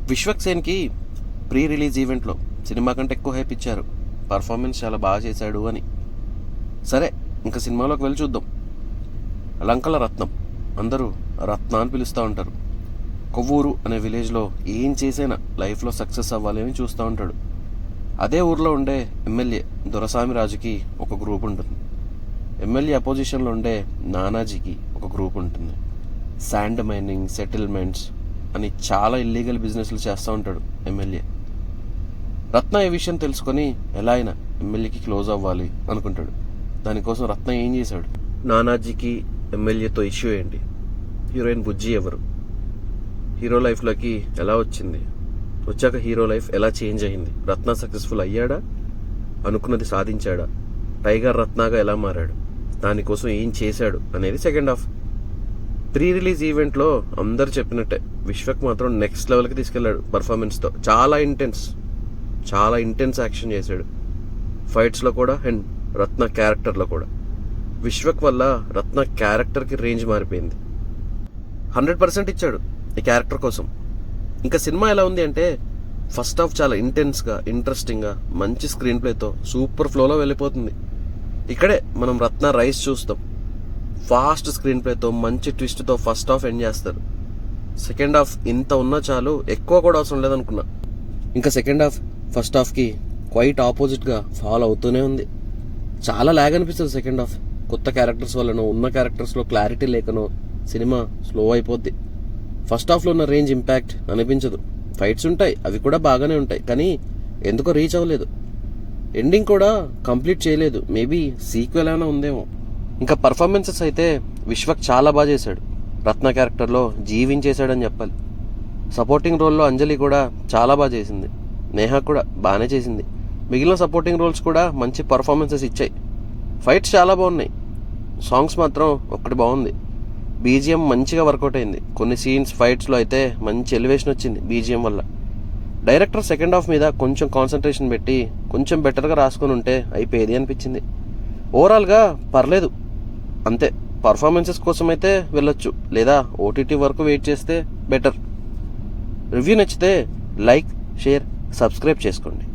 Vishwak సేన్కి pre release ఈవెంట్లో cinema కంటే ఎక్కువ హైప్ ఇచ్చారు, పర్ఫార్మెన్స్ చాలా బాగా చేశాడు అని. సరే, ఇంకా సినిమాలోకి వెళ్ళి చూద్దాం. లంకల రత్నం, అందరూ రత్న అని పిలుస్తూ ఉంటారు. కొవ్వూరు అనే విలేజ్లో ఏం చేసైనా లైఫ్లో సక్సెస్ అవ్వాలి అని చూస్తూ ఉంటాడు. అదే ఊర్లో ఉండే ఎమ్మెల్యే దొరసామి రాజుకి ఒక గ్రూప్ ఉంటుంది. ఎమ్మెల్యే అపోజిషన్లో ఉండే నానాజీకి ఒక గ్రూప్ ఉంటుంది. శాండ్ మైనింగ్, సెటిల్మెంట్స్ అని చాలా ఇల్లీగల్ బిజినెస్లు చేస్తూ ఉంటాడు ఎమ్మెల్యే. రత్న ఈ విషయం తెలుసుకొని ఎలా అయినా ఎమ్మెల్యేకి క్లోజ్ అవ్వాలి అనుకుంటాడు. దానికోసం రత్న ఏం చేశాడు? నానాజీకి ఎమ్మెల్యేతో ఇష్యూ ఏంటి, హీరోయిన్ బుజ్జి ఎవరు, హీరో లైఫ్లోకి ఎలా వచ్చింది, వచ్చాక హీరో లైఫ్ ఎలా చేంజ్ అయింది, రత్న సక్సెస్ఫుల్ అయ్యాడా, అనుకున్నది సాధించాడా, టైగర్ రత్నాగా ఎలా మారాడు, దానికోసం ఏం చేశాడు అనేది సెకండ్ హాఫ్. ప్రీ రిలీజ్ ఈవెంట్లో అందరు చెప్పినట్టే విశ్వక్ మాత్రం నెక్స్ట్ లెవెల్కి తీసుకెళ్లాడు పర్ఫార్మెన్స్తో. చాలా ఇంటెన్స్ యాక్షన్ చేశాడు, ఫైట్స్లో కూడా అండ్ రత్న క్యారెక్టర్లో కూడా. విశ్వక్ వల్ల రత్న క్యారెక్టర్కి రేంజ్ మారిపోయింది. 100% ఇచ్చాడు ఈ క్యారెక్టర్ కోసం. ఇంకా సినిమా ఎలా ఉంది అంటే, ఫస్ట్ హాఫ్ చాలా ఇంటెన్స్గా, ఇంట్రెస్టింగ్గా, మంచి స్క్రీన్ ప్లేతో సూపర్ ఫ్లోలో వెళ్ళిపోతుంది. ఇక్కడే మనం రత్న రైస్ చూస్తాం. ఫాస్ట్ స్క్రీన్ ప్లేతో మంచి ట్విస్ట్తో ఫస్ట్ హాఫ్ ఎండ్ చేస్తారు. సెకండ్ హాఫ్ ఇంత ఉన్నా చాలు, ఎక్కువ కూడా అవసరం లేదనుకున్నా. ఇంకా సెకండ్ హాఫ్ ఫస్ట్ హాఫ్కి క్వైట్ ఆపోజిట్గా ఫాలో అవుతూనే ఉంది. చాలా లాగ్ అనిపిస్తుంది సెకండ్ హాఫ్. కొత్త క్యారెక్టర్స్ వల్లనో, ఉన్న క్యారెక్టర్స్లో క్లారిటీ లేకనో సినిమా స్లో అయిపోద్ది. ఫస్ట్ హాఫ్లో ఉన్న రేంజ్ ఇంపాక్ట్ అనిపించదు. ఫైట్స్ ఉంటాయి, అవి కూడా బాగానే ఉంటాయి, కానీ ఎందుకో రీచ్ అవ్వలేదు. ఎండింగ్ కూడా కంప్లీట్ చేయలేదు. మేబీ సీక్వెల్ అయినా ఉందేమో. ఇంకా పర్ఫార్మెన్సెస్ అయితే విశ్వక్ చాలా బాగా చేశాడు. రత్న క్యారెక్టర్లో జీవించేశాడని చెప్పాలి. సపోర్టింగ్ రోల్లో అంజలి కూడా చాలా బాగా చేసింది. నేహా కూడా బాగానే చేసింది. మిగిలిన సపోర్టింగ్ రోల్స్ కూడా మంచి పర్ఫార్మెన్సెస్ ఇచ్చాయి. ఫైట్స్ చాలా బాగున్నాయి. సాంగ్స్ మాత్రం ఒక్కటి బాగుంది. బీజిఎం మంచిగా వర్కౌట్ అయింది. కొన్ని సీన్స్ ఫైట్స్లో అయితే మంచి ఎలివేషన్ వచ్చింది బీజిఎం వల్ల. డైరెక్టర్ సెకండ్ హాఫ్ మీద కొంచెం కాన్సన్ట్రేషన్ పెట్టి కొంచెం బెటర్గా రాసుకొని ఉంటే అయిపోయేది అనిపించింది. ఓవరాల్గా పర్లేదు, అంతే. పర్ఫార్మెన్సెస్ కోసం అయితే వెళ్ళొచ్చు, లేదా ఓటీటీ వరకు వెయిట్ చేస్తే బెటర్. రివ్యూ నచ్చితే లైక్, షేర్, సబ్స్క్రైబ్ చేసుకోండి.